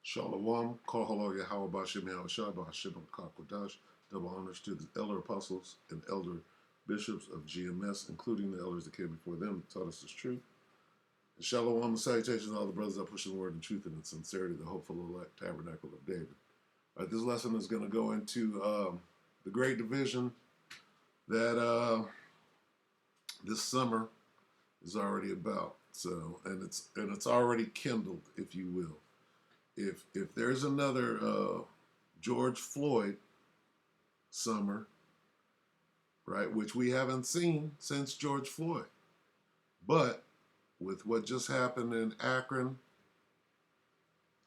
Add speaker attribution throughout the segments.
Speaker 1: Shalom, Kohalo Yahweh Bashem Yahushua Bashem Kakodash. Double honors to the elder apostles and elder bishops of GMS, including the elders that came before them, that taught us this truth. And shalom and salutations to all the brothers that push the word in truth and in sincerity, the hopeful elect tabernacle of David. All right, this lesson is going to go into the great division that this summer is already about. So, and it's already kindled, if you will. If there's another George Floyd summer, right, which we haven't seen since George Floyd, but with what just happened in Akron,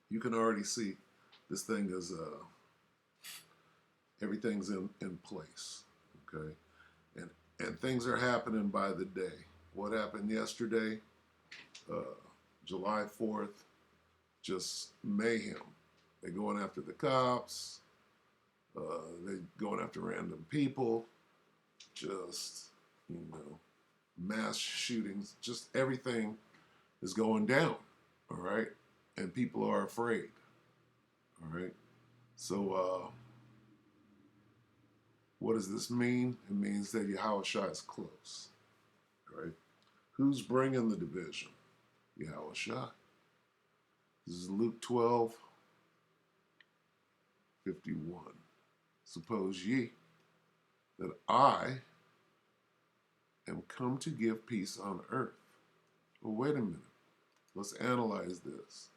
Speaker 1: you can already see this thing is everything's in place, okay, and things are happening by the day. What happened yesterday, July 4th, just mayhem. They're going after the cops. They're going after random people. Just, mass shootings. Just everything is going down. All right. And people are afraid. All right. So, what does this mean? It means that Yahushua is close. All right. Who's bringing the division? Yahushua. This is Luke 12:51. Suppose ye that I am come to give peace on earth. Well, wait a minute. Let's analyze this.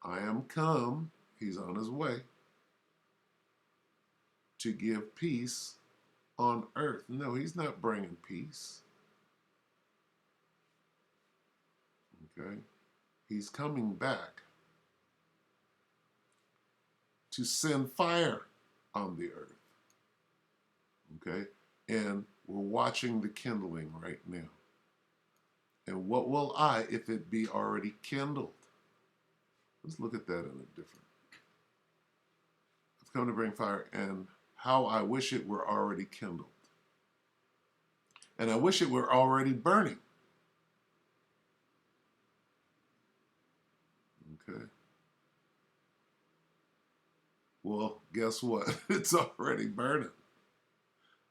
Speaker 1: I am come, he's on his way, to give peace on earth. No, he's not bringing peace. Okay? He's coming back to send fire on the earth. Okay? And we're watching the kindling right now. And what will I, if it be already kindled? Let's look at that in a different. I've come to bring fire, and how I wish it were already kindled. And I wish it were already burning. Okay. Well, guess what? It's already burning.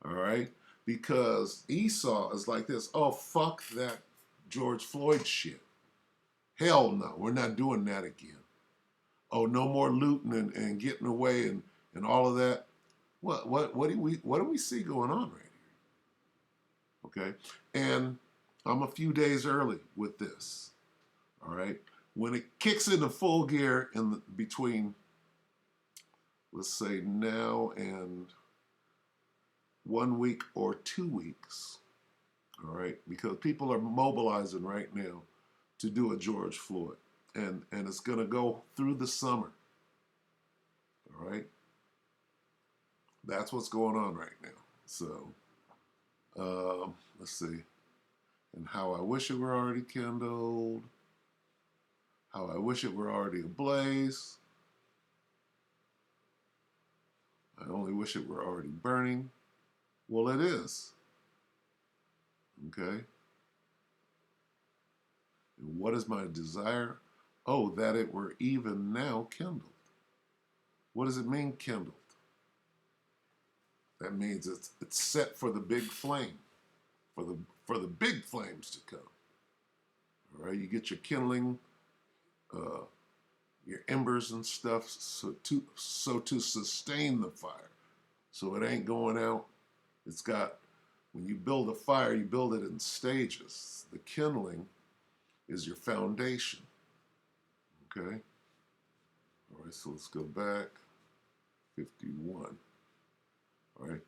Speaker 1: All right? Because Esau is like this. Oh, fuck that George Floyd shit. Hell no, we're not doing that again. Oh, no more looting and getting away and all of that. What do we see going on right here? Okay? And I'm a few days early with this. All right? When it kicks into full gear between, let's say, now and 1 week or 2 weeks, all right, because people are mobilizing right now to do a George Floyd, and it's going to go through the summer, all right. That's what's going on right now. So, let's see, and how I wish it were already kindled, how I wish it were already ablaze. I only wish it were already burning. Well, it is. Okay? And what is my desire? Oh, that it were even now kindled. What does it mean, kindled? That means it's set for the big flame, for the big flames to come. All right, you get your kindling, your embers and stuff, so to sustain the fire, so it ain't going out. It's got, when you build a fire, you build it in stages. The kindling is your foundation. Okay? All right, so let's go back. 51. All right.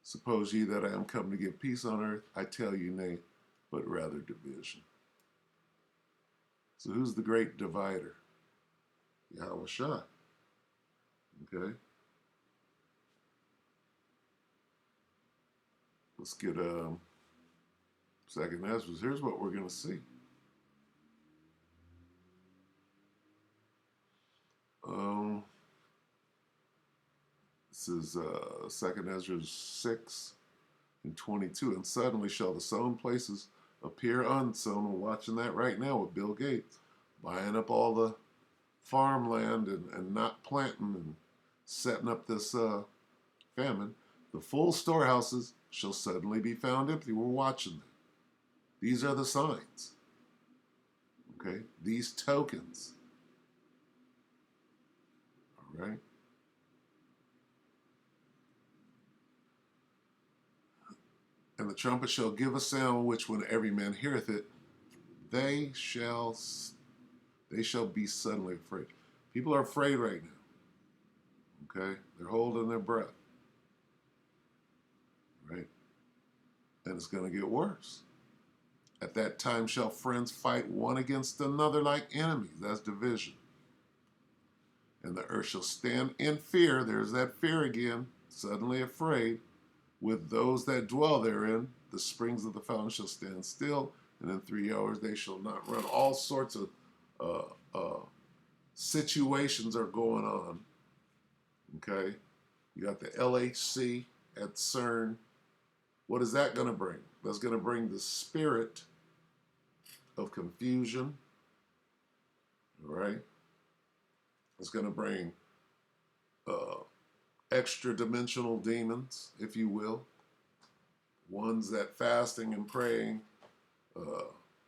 Speaker 1: Suppose ye that I am come to give peace on earth, I tell you nay, but rather division. So who's the great divider? Yahushua. Okay? Let's get second Ezra. Here's what we're going to see. This is second Ezra 6:22. And suddenly shall the sown places appear unsown. We're watching that right now with Bill Gates buying up all the farmland and not planting and setting up this famine. The full storehouses shall suddenly be found empty. We're watching them. These are the signs. Okay? These tokens. All right? And the trumpet shall give a sound which when every man heareth it, they shall be suddenly afraid. People are afraid right now. Okay? They're holding their breath. Right? And it's going to get worse. At that time shall friends fight one against another like enemies. That's division. And the earth shall stand in fear. There's that fear again. Suddenly afraid. With those that dwell therein, the springs of the fountain shall stand still, and in 3 hours they shall not run. All sorts of situations are going on. Okay? You got the LHC at CERN. What is that going to bring? That's going to bring the spirit of confusion. All right? It's going to bring extra dimensional demons, if you will. Ones that fasting and praying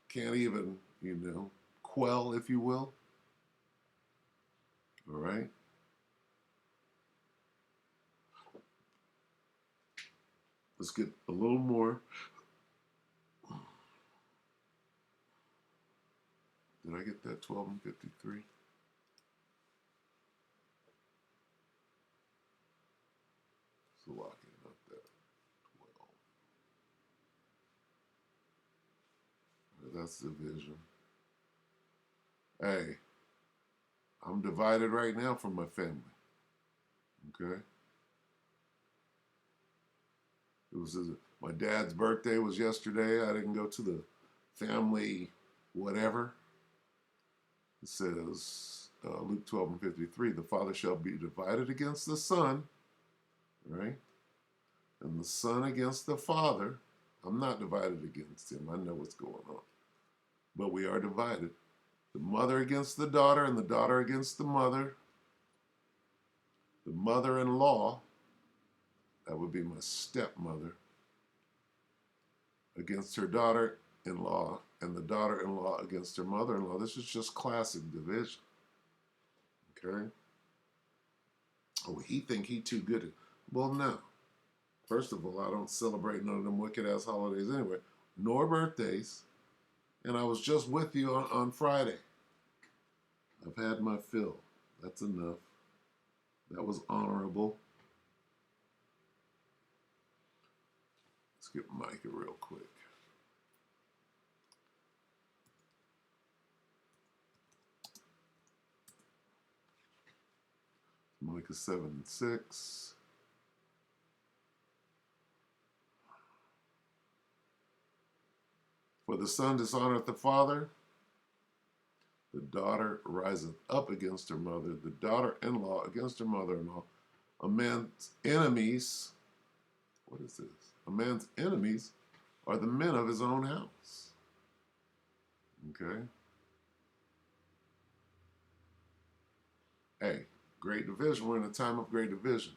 Speaker 1: can't even, quell, if you will. All right? Let's get a little more. Did I get that 12 and 53? So locking up that 12. That's the vision. Hey, I'm divided right now from my family. Okay? My dad's birthday was yesterday. I didn't go to the family whatever. It says, Luke 12 and 53, the father shall be divided against the son, right? And the son against the father. I'm not divided against him. I know what's going on. But we are divided. The mother against the daughter, and the daughter against the mother. The mother-in-law, that would be my stepmother, against her daughter-in-law, and the daughter-in-law against her mother-in-law. This is just classic division. Okay? Oh, he think he too good at... Well, no. First of all, I don't celebrate none of them wicked-ass holidays anyway, nor birthdays. And I was just with you on Friday. I've had my fill. That's enough. That was honorable. Let's get Micah real quick. Micah 7 and 6. For the son dishonoreth the father, the daughter riseth up against her mother, the daughter-in-law against her mother-in-law. A man's enemies, what is this? A man's enemies are the men of his own house. Okay? Hey, great division. We're in a time of great division.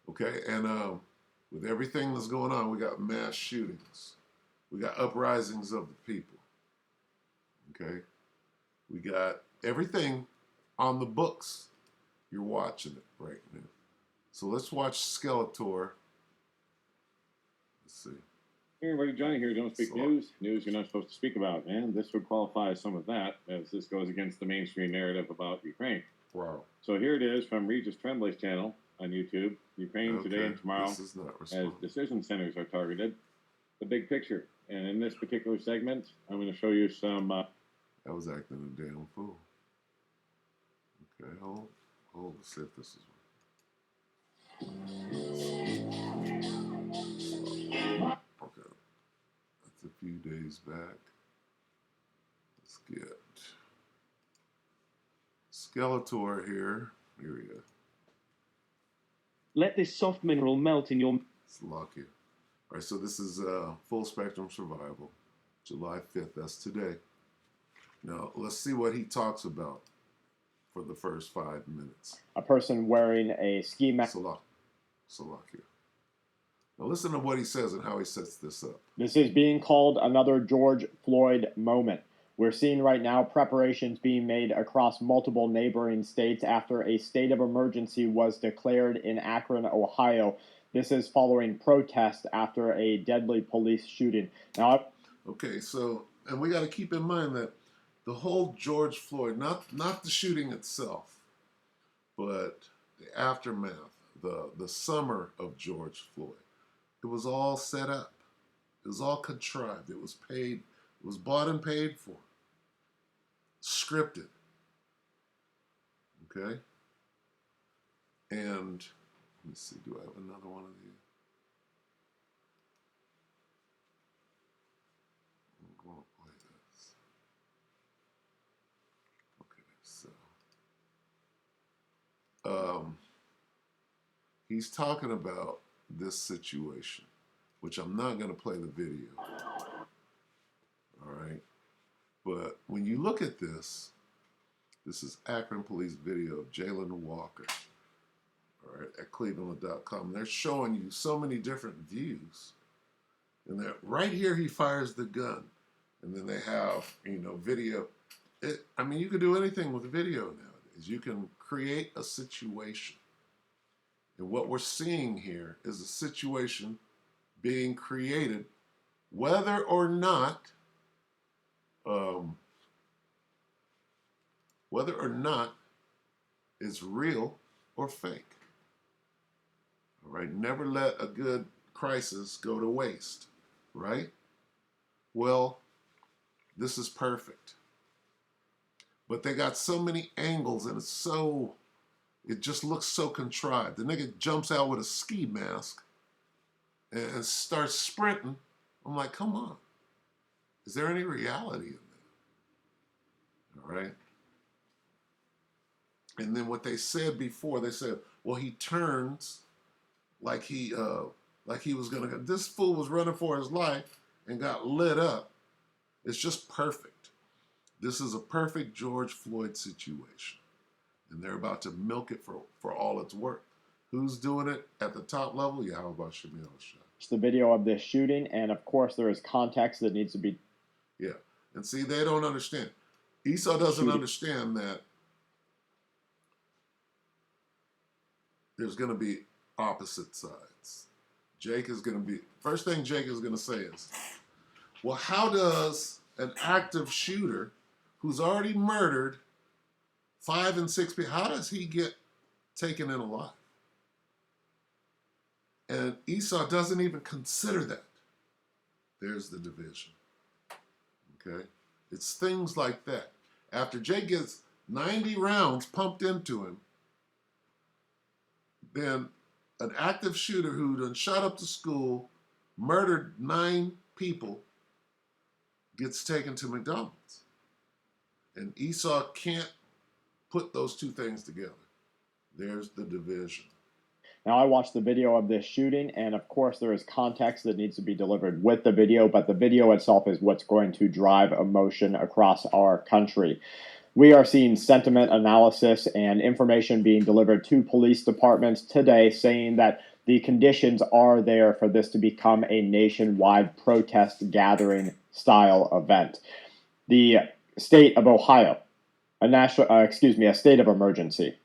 Speaker 1: Okay? And with everything that's going on, we got mass shootings. We got uprisings of the people. Okay? We got everything on the books. You're watching it right now. So let's watch Skeletor. Let's see.
Speaker 2: Hey everybody, Johnny here. Don't speak news. News you're not supposed to speak about, and this would qualify as some of that, as this goes against the mainstream narrative about Ukraine.
Speaker 1: Wow.
Speaker 2: So here it is from Regis Tremblay's channel on YouTube. Ukraine today and tomorrow as decision centers are targeted. The big picture. And in this particular segment, I'm going to show you some...
Speaker 1: I was acting a damn fool. Okay, hold. Let's see if this is... Okay. That's a few days back. Let's get Skeletor here. Here we go.
Speaker 3: Let this soft mineral melt in your...
Speaker 1: Let's lock it. All right, so this is full spectrum survival. July 5th, that's today. Now, let's see what he talks about for the first 5 minutes.
Speaker 3: A person wearing a ski mask.
Speaker 1: Salakia. Now listen to what he says and how he sets this up.
Speaker 3: This is being called another George Floyd moment. We're seeing right now preparations being made across multiple neighboring states after a state of emergency was declared in Akron, Ohio. This is following protests after a deadly police shooting. Now,
Speaker 1: okay, so, and we got to keep in mind that the whole George Floyd, not the shooting itself, but the aftermath, the summer of George Floyd, it was all set up. It was all contrived. It was paid. It was bought and paid for. Scripted. Okay? And, let me see, do I have another one of these? I'm going to play this. Okay, so. He's talking about this situation, which I'm not going to play the video. All right? But when you look at this is Akron Police video of Jalen Walker, all right, at Cleveland.com. They're showing you so many different views. And that right here he fires the gun. And then they have, video. I mean, you can do anything with video nowadays. You can create a situation. And what we're seeing here is a situation being created, whether or not it's real or fake. All right, never let a good crisis go to waste, right? Well, this is perfect. But they got so many angles and it just looks so contrived. The nigga jumps out with a ski mask and starts sprinting. I'm like, come on. Is there any reality in that? All right? And then what they said before, they said, well, he turns like he was gonna go. This fool was running for his life and got lit up. It's just perfect. This is a perfect George Floyd situation. And they're about to milk it for all it's worth. Who's doing it at the top level? Yeah, how about Shamil Shah?
Speaker 3: It's the video of this shooting, and of course there is context that needs to be...
Speaker 1: Yeah, and see, they don't understand. Esau doesn't understand that there's going to be opposite sides. Jake is going to be... First thing Jake is going to say is, well, how does an active shooter who's already murdered 5 and 6 people, how does he get taken in alive? And Esau doesn't even consider that. There's the division. Okay? It's things like that. After Jake gets 90 rounds pumped into him, then an active shooter who done shot up the school, murdered 9 people, gets taken to McDonald's. And Esau can't put those two things together. There's the division.
Speaker 3: Now, I watched the video of this shooting, and of course there is context that needs to be delivered with the video, but the video itself is what's going to drive emotion across our country. We are seeing sentiment analysis and information being delivered to police departments today saying that the conditions are there for this to become a nationwide protest gathering style event. The state of Ohio, a state of emergency.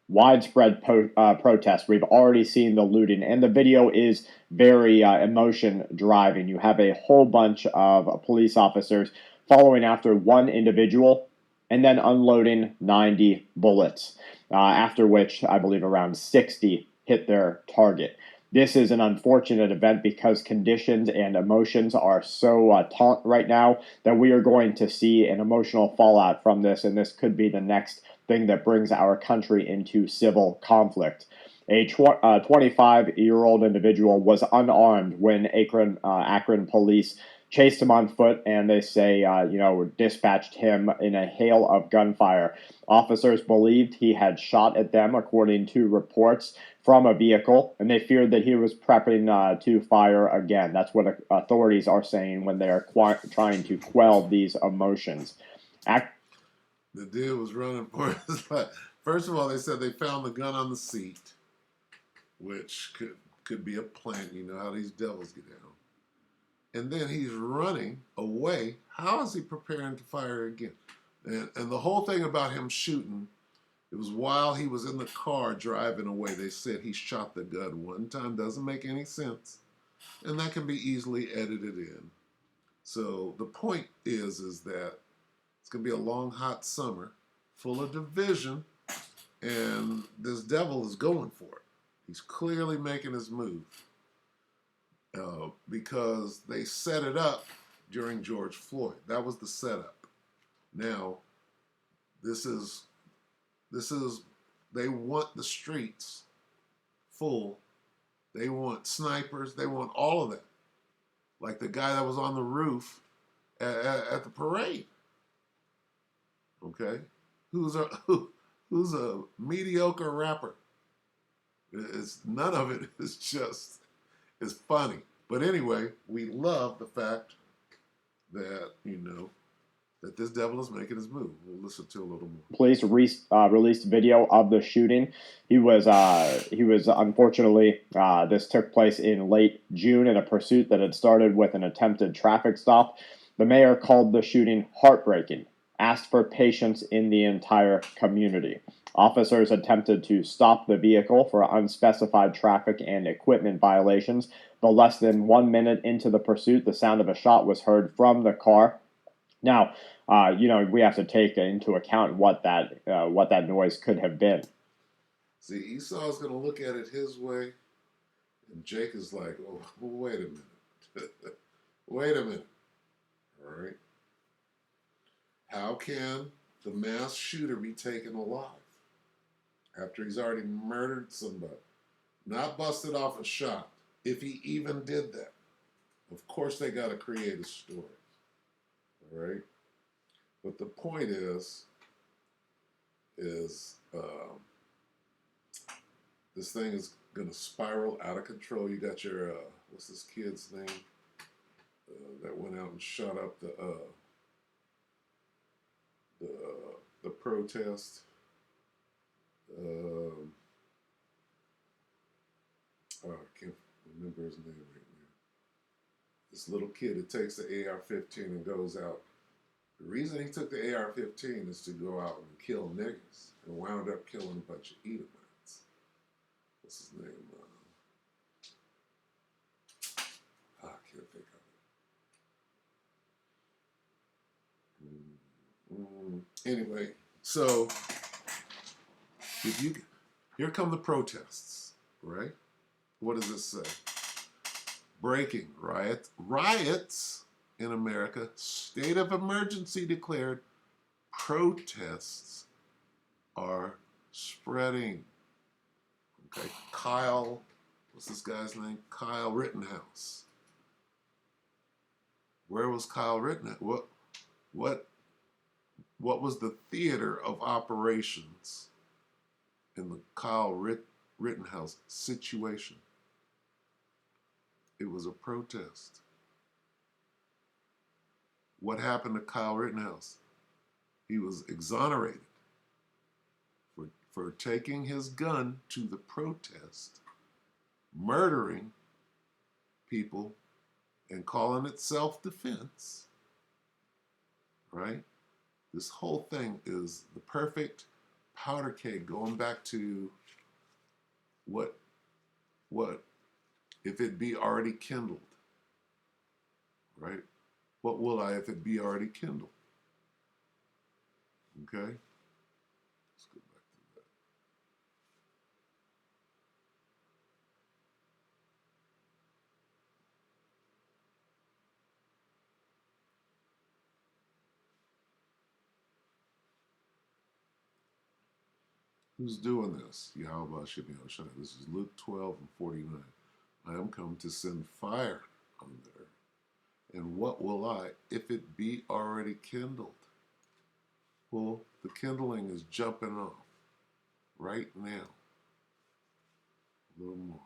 Speaker 3: Widespread protest. We've already seen the looting, and the video is very emotion-driving. You have a whole bunch of police officers following after one individual and then unloading 90 bullets, after which I believe around 60 hit their target. This is an unfortunate event because conditions and emotions are so taut right now that we are going to see an emotional fallout from this, and this could be the next thing that brings our country into civil conflict. A 25-year-old individual was unarmed when Akron police chased him on foot, and they say, dispatched him in a hail of gunfire. Officers believed he had shot at them, according to reports from a vehicle, and they feared that he was prepping to fire again. That's what authorities are saying when they are trying to quell these emotions.
Speaker 1: The dude was running for his life. First of all, they said they found the gun on the seat, which could be a plant. You know how these devils get down. And then he's running away. How is he preparing to fire again? And the whole thing about him shooting, it was while he was in the car driving away. They said he shot the gun one time. Doesn't make any sense. And that can be easily edited in. So the point is that it's going to be a long, hot summer full of division, and this devil is going for it. He's clearly making his move because they set it up during George Floyd. That was the setup. Now, this is they want the streets full. They want snipers. They want all of that. Like the guy that was on the roof at the parade. Okay, who's a mediocre rapper. None of it is funny. But anyway, we love the fact that that this devil is making his move. We'll listen to a little more.
Speaker 3: Police released video of the shooting. He was unfortunately, this took place in late June in a pursuit that had started with an attempted traffic stop. The mayor called the shooting heartbreaking, asked for patience in the entire community. Officers attempted to stop the vehicle for unspecified traffic and equipment violations, but less than 1 minute into the pursuit, the sound of a shot was heard from the car. Now, we have to take into account what that noise could have been.
Speaker 1: See, Esau's going to look at it his way, and Jake is like, "Oh, wait a minute, wait a minute, all right? How can the mass shooter be taken alive after he's already murdered somebody, not busted off a shot, if he even did that?" Of course, they got to create a story. All right, but the point is this thing is going to spiral out of control. You got your what's this kid's name that went out and shot up the protest. I can't remember his name right now. This little kid that takes the AR-15 and goes out. The reason he took the AR-15 is to go out and kill niggas, and wound up killing a bunch of Edomites. What's his name? I can't think of it. Anyway, so here come the protests, right? What does this say? Breaking riots in America, state of emergency declared, protests are spreading. Okay, Kyle, what's this guy's name? Kyle Rittenhouse. Where was Kyle Rittenhouse? What was the theater of operations in the Kyle Rittenhouse situation? It was a protest. What happened to Kyle Rittenhouse? He was exonerated for taking his gun to the protest, murdering people, and calling it self-defense, right? This whole thing is the perfect powder keg, going back to what if it be already kindled, right? What will I if it be already kindled? Okay? Let's go back to that. Who's doing this? Yahweh Shem Yahushua. This is Luke 12 and 49. I am come to send fire on the earth, And what will I, if it be already kindled? Well, the kindling is jumping off right now. A little more.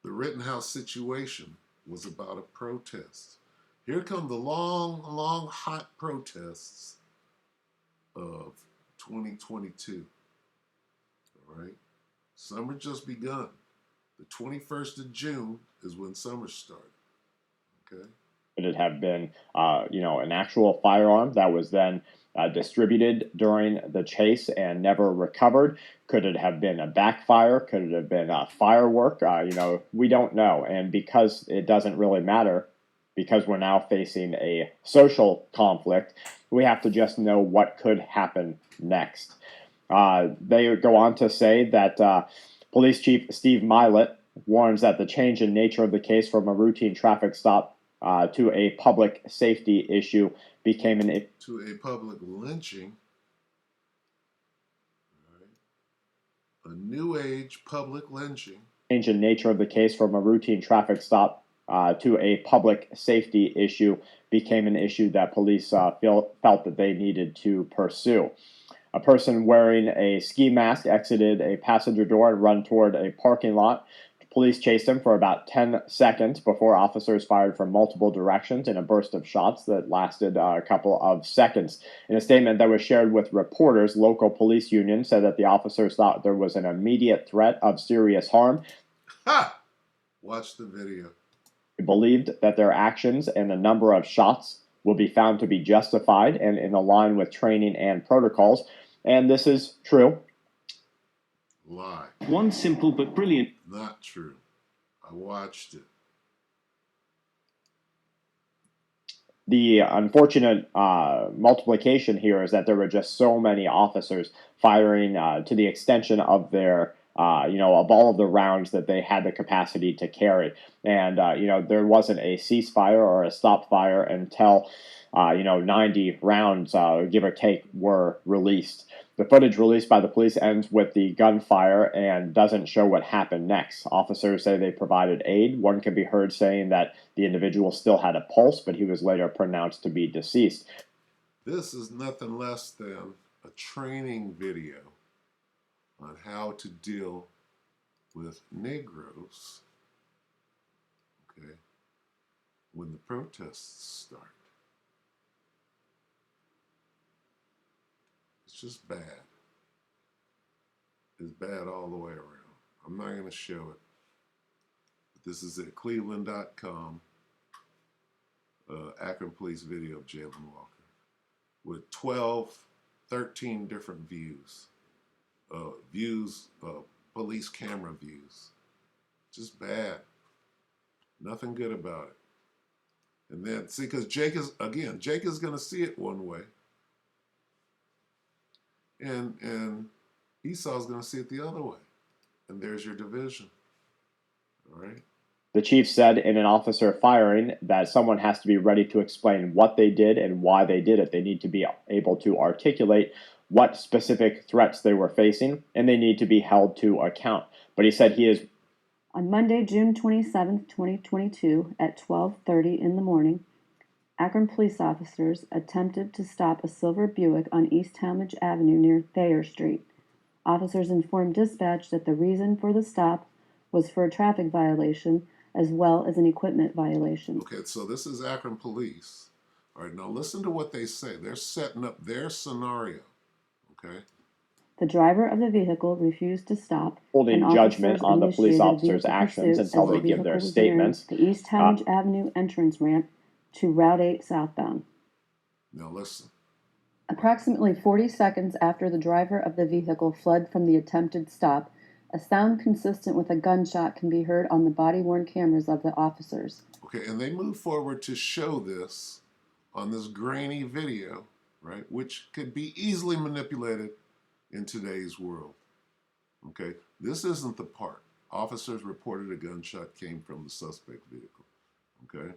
Speaker 1: The Rittenhouse situation was about a protest. Here come the long, long, hot protests of 2022. All right? Summer just begun. The 21st of June is when summer started. Okay?
Speaker 3: Could it have been, an actual firearm that was then distributed during the chase and never recovered? Could it have been a backfire? Could it have been a firework? We don't know. And because it doesn't really matter, because we're now facing a social conflict, we have to just know what could happen next. They go on to say that Police Chief Steve Milet warns that the change in nature of the case from a routine traffic stop to a public safety issue became
Speaker 1: to a public lynching. All right. A new age public lynching.
Speaker 3: Change in nature of the case from a routine traffic stop to a public safety issue became an issue that police felt that they needed to pursue. A person wearing a ski mask exited a passenger door and ran toward a parking lot. Police chased him for about 10 seconds before officers fired from multiple directions in a burst of shots that lasted a couple of seconds. In a statement that was shared with reporters, local police union said that the officers thought there was an immediate threat of serious harm.
Speaker 1: Ha! Watch the video.
Speaker 3: They believed that their actions and the number of shots will be found to be justified and in line with training and protocols. And this is true.
Speaker 1: Lie.
Speaker 4: One simple but brilliant.
Speaker 1: Not true. I watched it.
Speaker 3: The unfortunate multiplication here is that there were just so many officers firing to the extension of their, of all of the rounds that they had the capacity to carry. And, there wasn't a ceasefire or a stop fire until, 90 rounds, give or take, were released. The footage released by the police ends with the gunfire and doesn't show what happened next. Officers say they provided aid. One can be heard saying that the individual still had a pulse, but he was later pronounced to be deceased.
Speaker 1: This is nothing less than a training video on how to deal with Negroes, okay, when the protests start. It's just bad. It's bad all the way around. I'm not going to show it. But this is at cleveland.com, Akron Police video of Jalen Walker with 13 different views. Police camera views. Just bad. Nothing good about it. And then, see, because Jake is going to see it one way. And Esau's going to see it the other way. And there's your division. All right?
Speaker 3: The chief said in an officer firing that someone has to be ready to explain what they did and why they did it. They need to be able to articulate what specific threats they were facing, and they need to be held to account. But he said he is...
Speaker 5: On Monday, June 27, 2022, at 12:30 in the morning, Akron police officers attempted to stop a silver Buick on East Talmadge Avenue near Thayer Street. Officers informed dispatch that the reason for the stop was for a traffic violation as well as an equipment violation.
Speaker 1: Okay, so this is Akron police. All right, now listen to what they say. They're setting up their scenario, okay?
Speaker 5: The driver of the vehicle refused to stop.
Speaker 3: Holding judgment on the police officers' actions until they give their statements.
Speaker 5: The East Talmadge Avenue entrance ramp to Route 8 southbound.
Speaker 1: Now listen.
Speaker 5: Approximately 40 seconds after the driver of the vehicle fled from the attempted stop, a sound consistent with a gunshot can be heard on the body-worn cameras of the officers.
Speaker 1: Okay, and they move forward to show this on this grainy video, right, which could be easily manipulated in today's world. Okay, this isn't the part. Officers reported a gunshot came from the suspect vehicle. Okay.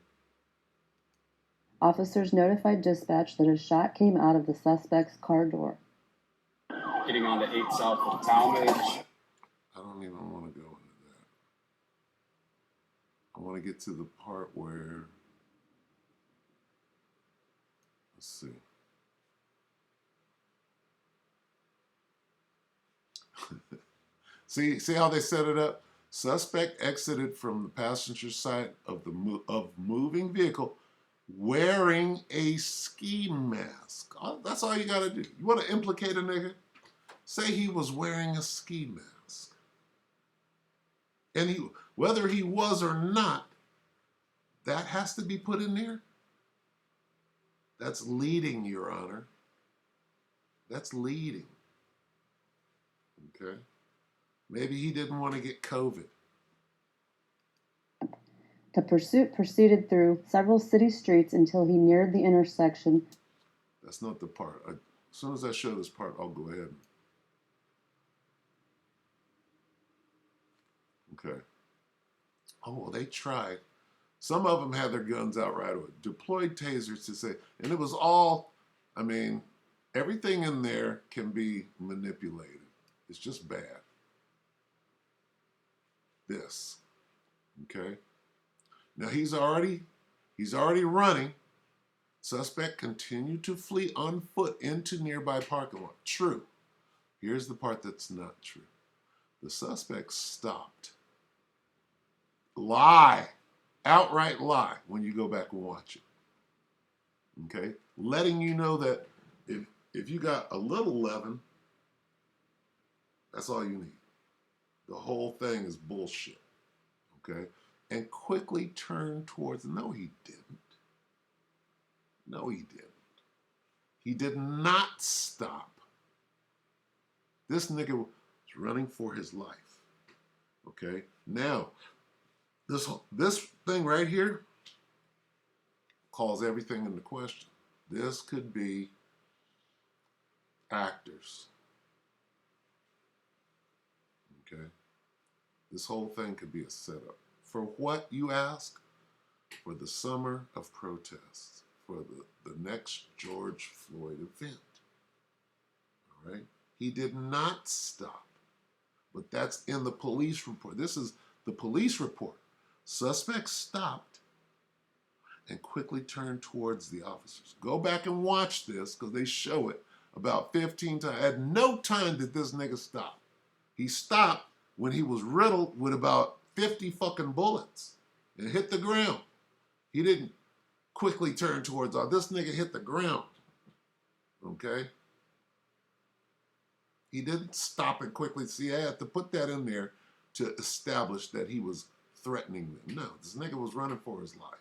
Speaker 5: Officers notified dispatch that a shot came out of the suspect's car door.
Speaker 6: Getting on to 8 South of Talmadge.
Speaker 1: I don't even want to go into that. I want to get to the part where See how they set it up? Suspect exited from the passenger side of the moving vehicle wearing a ski mask. That's all you got to do. You want to implicate a nigga? Say he was wearing a ski mask. And whether he was or not, that has to be put in there. That's leading, Your Honor. That's leading. Okay? Maybe he didn't want to get COVID.
Speaker 5: The pursuit proceeded through several city streets until he neared the intersection.
Speaker 1: That's not the part. As soon as I show this part, I'll go ahead. Okay. Oh, well, they tried. Some of them had their guns out right away. Deployed tasers to say, and it was all, I mean, everything in there can be manipulated. It's just bad. This. Okay. Now he's already running. Suspect continued to flee on foot into nearby parking lot. True. Here's the part that's not true. The suspect stopped. Lie. Outright lie when you go back and watch it. Okay? Letting you know that if you got a little leaven, that's all you need. The whole thing is bullshit. Okay? And quickly turned towards, no, he didn't. No, he didn't. He did not stop. This nigga was running for his life. Okay? Now, this thing right here calls everything into question. This could be actors. Okay? This whole thing could be a setup. For what, you ask? For the summer of protests. For the next George Floyd event. All right? He did not stop. But that's in the police report. This is the police report. Suspect stopped and quickly turned towards the officers. Go back and watch this because they show it about 15 times. At no time did this nigga stop. He stopped when he was riddled with about 50 fucking bullets and hit the ground. He didn't quickly turn towards this nigga hit the ground. Okay? He didn't stop and quickly see. I had to put that in there to establish that he was threatening them. No, this nigga was running for his life.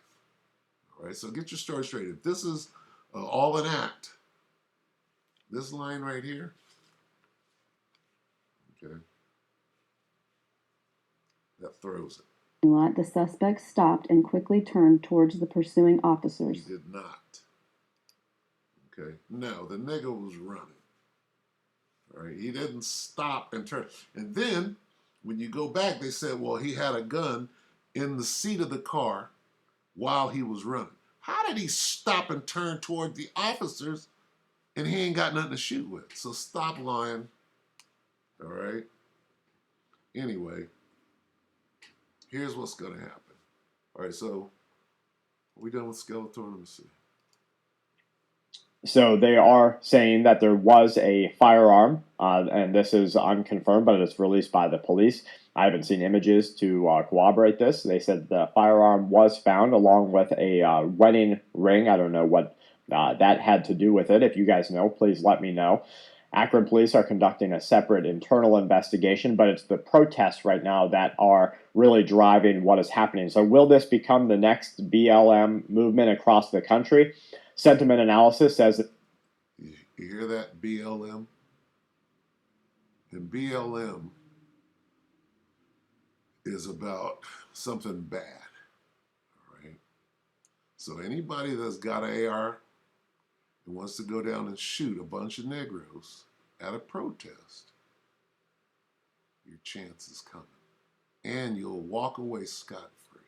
Speaker 1: All right, so get your story straight. If this is all an act, this line right here, okay, that throws it.
Speaker 5: The suspect stopped and quickly turned towards the pursuing officers.
Speaker 1: He did not. Okay, no, the nigga was running. All right, he didn't stop and turn. And then, when you go back, they said, well, he had a gun in the seat of the car while he was running. How did he stop and turn toward the officers and he ain't got nothing to shoot with? So stop lying. All right? Anyway, here's what's going to happen. All right, so are we done with Skeletor? Let me see.
Speaker 3: So they are saying that there was a firearm, and this is unconfirmed, but it's released by the police. I haven't seen images to corroborate this. They said the firearm was found along with a wedding ring. I don't know what that had to do with it. If you guys know, please let me know. Akron police are conducting a separate internal investigation, but it's the protests right now that are really driving what is happening. So will this become the next BLM movement across the country? Sentiment analysis says that.
Speaker 1: You hear that, BLM? And BLM is about something bad, all right? So anybody that's got an AR and wants to go down and shoot a bunch of Negroes at a protest, your chance is coming. And you'll walk away scot-free.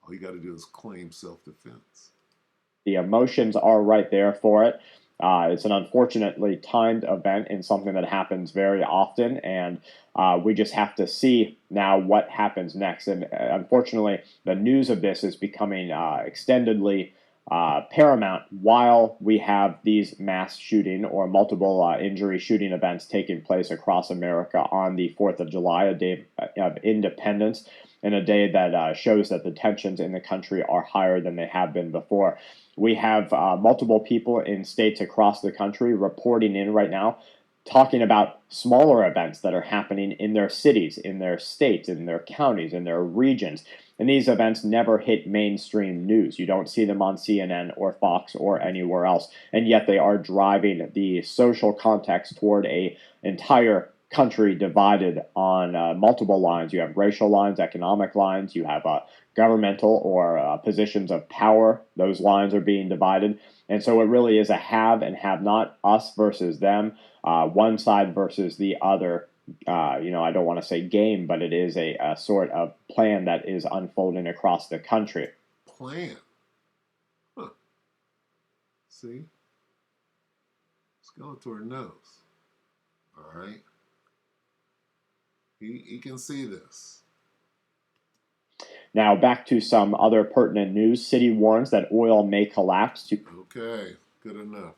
Speaker 1: All you got to do is claim self-defense.
Speaker 3: The emotions are right there for it. It's an unfortunately timed event and something that happens very often, and we just have to see now what happens next. And unfortunately, the news of this is becoming extendedly paramount while we have these mass shooting or multiple injury shooting events taking place across America on the 4th of July, a day of independence, and a day that shows that the tensions in the country are higher than they have been before. We have multiple people in states across the country reporting in right now, talking about smaller events that are happening in their cities, in their states, in their counties, in their regions. And these events never hit mainstream news. You don't see them on CNN or Fox or anywhere else. And yet they are driving the social context toward an entire country divided on multiple lines. You have racial lines, economic lines, you have governmental or positions of power. Those lines are being divided. And so it really is a have and have not, us versus them, one side versus the other. I don't want to say game, but it is a sort of plan that is unfolding across the country.
Speaker 1: Plan? Huh. See? Skeletor knows. All right? He can see this.
Speaker 3: Now, back to some other pertinent news. Citi warns that oil may collapse.
Speaker 1: Okay, good enough.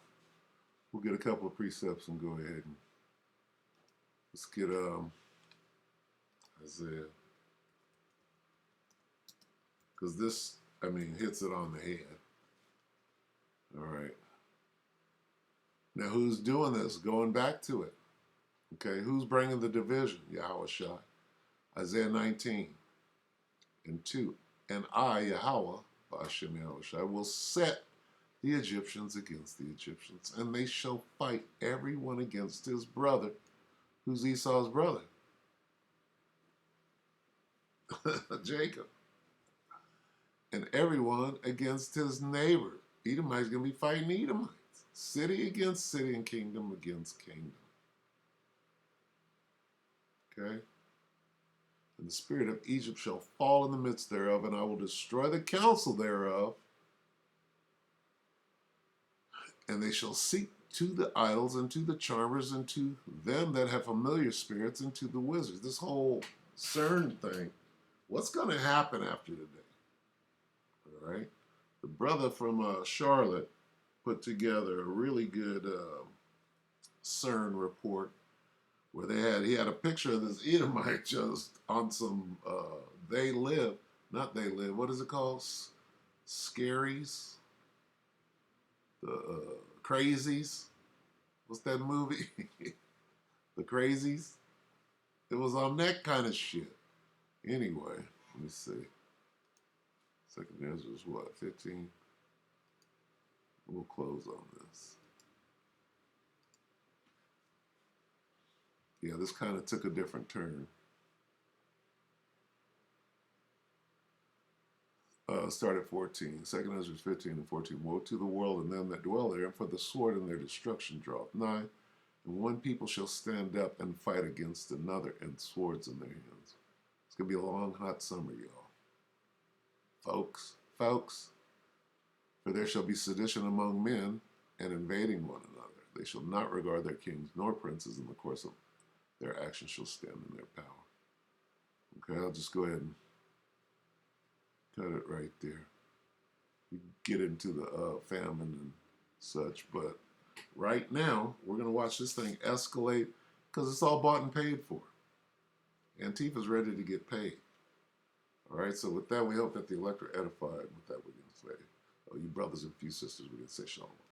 Speaker 1: We'll get a couple of precepts and go ahead and let's get Isaiah. Because this, hits it on the head. All right. Now, who's doing this? Going back to it. Okay, who's bringing the division? Yahweh Shai. Isaiah 19 and 2. And I, Yahweh, Ba'ashem Yahweh Shai, will set the Egyptians against the Egyptians, and they shall fight everyone against his brother. Who's Esau's brother? Jacob. And everyone against his neighbor. Edomites going to be fighting Edomites. City against city and kingdom against kingdom. Okay? And the spirit of Egypt shall fall in the midst thereof, and I will destroy the counsel thereof. And they shall seek to the idols and to the charmers and to them that have familiar spirits and to the wizards. This whole CERN thing. What's going to happen after today? All right? The brother from Charlotte put together a really good CERN report where he had a picture of this Edomite just on some They Live, not They Live, what is it called? Scaries? The Crazies? What's that movie? The Crazies? It was on that kind of shit. Anyway, let me see. Second Ezra is what, 15? We'll close on this. Yeah, this kind of took a different turn. Start at 14. Second Ezra 15 and 14. Woe to the world and them that dwell there, for the sword and their destruction draweth nigh. And one people shall stand up and fight against another, and swords in their hands. It's going to be a long, hot summer, y'all. Folks. For there shall be sedition among men, and invading one another. They shall not regard their kings nor princes, in the course of their actions shall stand in their power. Okay, I'll just go ahead and cut it right there. We get into the famine and such, but right now, we're going to watch this thing escalate because it's all bought and paid for. Antifa's ready to get paid. All right, so with that, we hope that the elect are edified. With that, we're going to say, oh, you brothers and few sisters, we're going to say shalom.